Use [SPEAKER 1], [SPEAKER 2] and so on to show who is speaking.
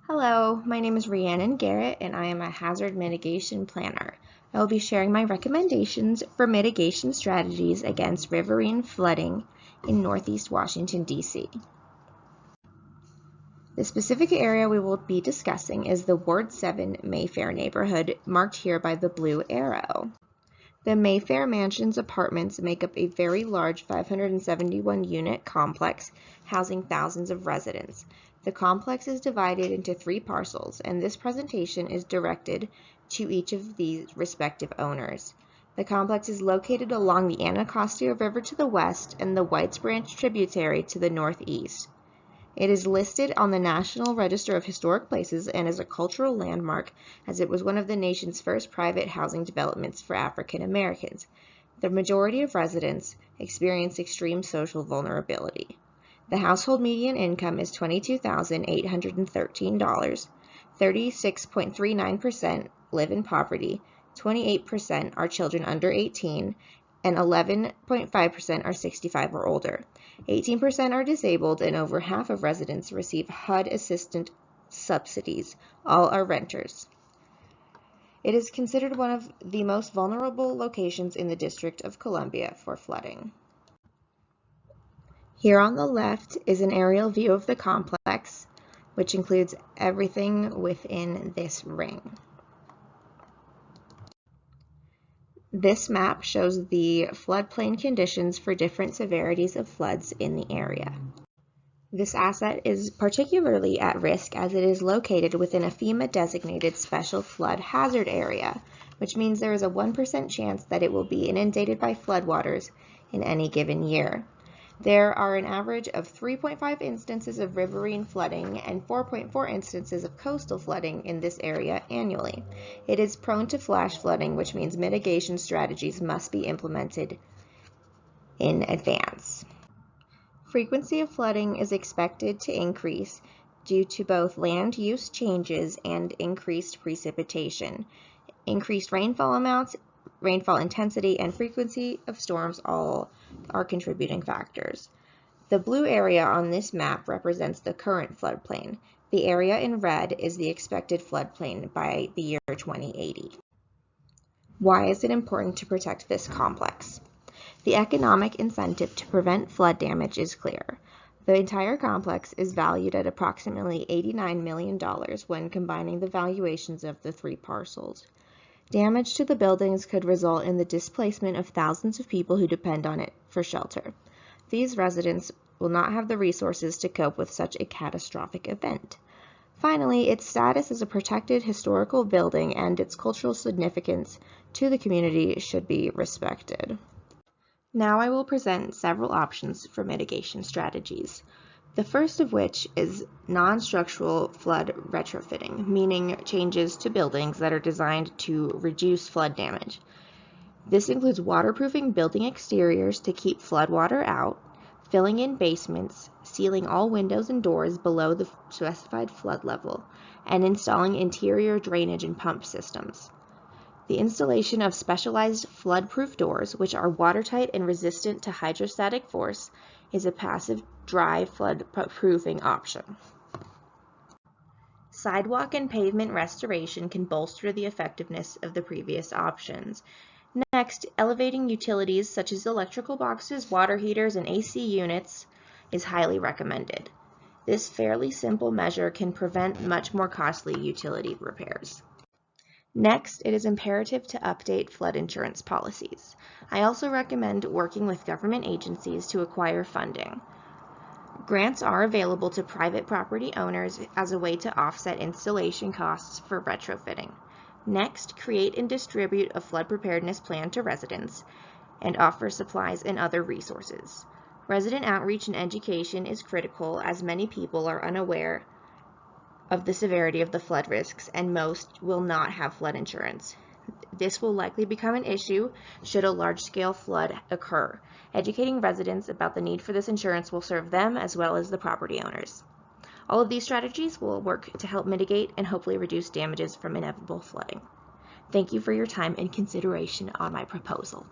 [SPEAKER 1] Hello, my name is Rhiannon Garrett and I am a hazard mitigation planner. I will be sharing my recommendations for mitigation strategies against riverine flooding in Northeast Washington, D.C. The specific area we will be discussing is the Ward 7 Mayfair neighborhood, marked here by the blue arrow. The Mayfair Mansions apartments make up a very large 571-unit complex housing thousands of residents. The complex is divided into 3 parcels, and this presentation is directed to each of these respective owners. The complex is located along the Anacostia River to the west and the Whites Branch tributary to the northeast. It is listed on the National Register of Historic Places and is a cultural landmark, as it was one of the nation's first private housing developments for African Americans. The majority of residents experience extreme social vulnerability. The household median income is $22,813. 36.39% live in poverty, 28% are children under 18, and 11.5% are 65 or older. 18% are disabled, and over half of residents receive HUD assistance subsidies. All are renters. It is considered one of the most vulnerable locations in the District of Columbia for flooding. Here on the left is an aerial view of the complex, which includes everything within this ring. This map shows the floodplain conditions for different severities of floods in the area. This asset is particularly at risk as it is located within a FEMA-designated special flood hazard area, which means there is a 1% chance that it will be inundated by floodwaters in any given year. There are an average of 3.5 instances of riverine flooding and 4.4 instances of coastal flooding in this area annually. It is prone to flash flooding, which means mitigation strategies must be implemented in advance. Frequency of flooding is expected to increase due to both land use changes and increased precipitation. Increased rainfall amounts, rainfall intensity, and frequency of storms all are contributing factors. The blue area on this map represents the current floodplain. The area in red is the expected floodplain by the year 2080. Why is it important to protect this complex? The economic incentive to prevent flood damage is clear. The entire complex is valued at approximately $89 million when combining the valuations of the 3 parcels. Damage to the buildings could result in the displacement of thousands of people who depend on it for shelter. These residents will not have the resources to cope with such a catastrophic event. Finally, its status as a protected historical building and its cultural significance to the community should be respected. Now I will present several options for mitigation strategies. The first of which is non-structural flood retrofitting, meaning changes to buildings that are designed to reduce flood damage. This includes waterproofing building exteriors to keep floodwater out, filling in basements, sealing all windows and doors below the specified flood level, and installing interior drainage and pump systems. The installation of specialized flood-proof doors, which are watertight and resistant to hydrostatic force, is a passive dry flood-proofing option. Sidewalk and pavement restoration can bolster the effectiveness of the previous options. Next, elevating utilities such as electrical boxes, water heaters, and AC units is highly recommended. This fairly simple measure can prevent much more costly utility repairs. Next, it is imperative to update flood insurance policies. I also recommend working with government agencies to acquire funding. Grants are available to private property owners as a way to offset installation costs for retrofitting. Next, create and distribute a flood preparedness plan to residents and offer supplies and other resources. Resident outreach and education is critical, as many people are unaware of the severity of the flood risks, and most will not have flood insurance. This will likely become an issue should a large-scale flood occur. Educating residents about the need for this insurance will serve them as well as the property owners. All of these strategies will work to help mitigate and hopefully reduce damages from inevitable flooding. Thank you for your time and consideration on my proposal.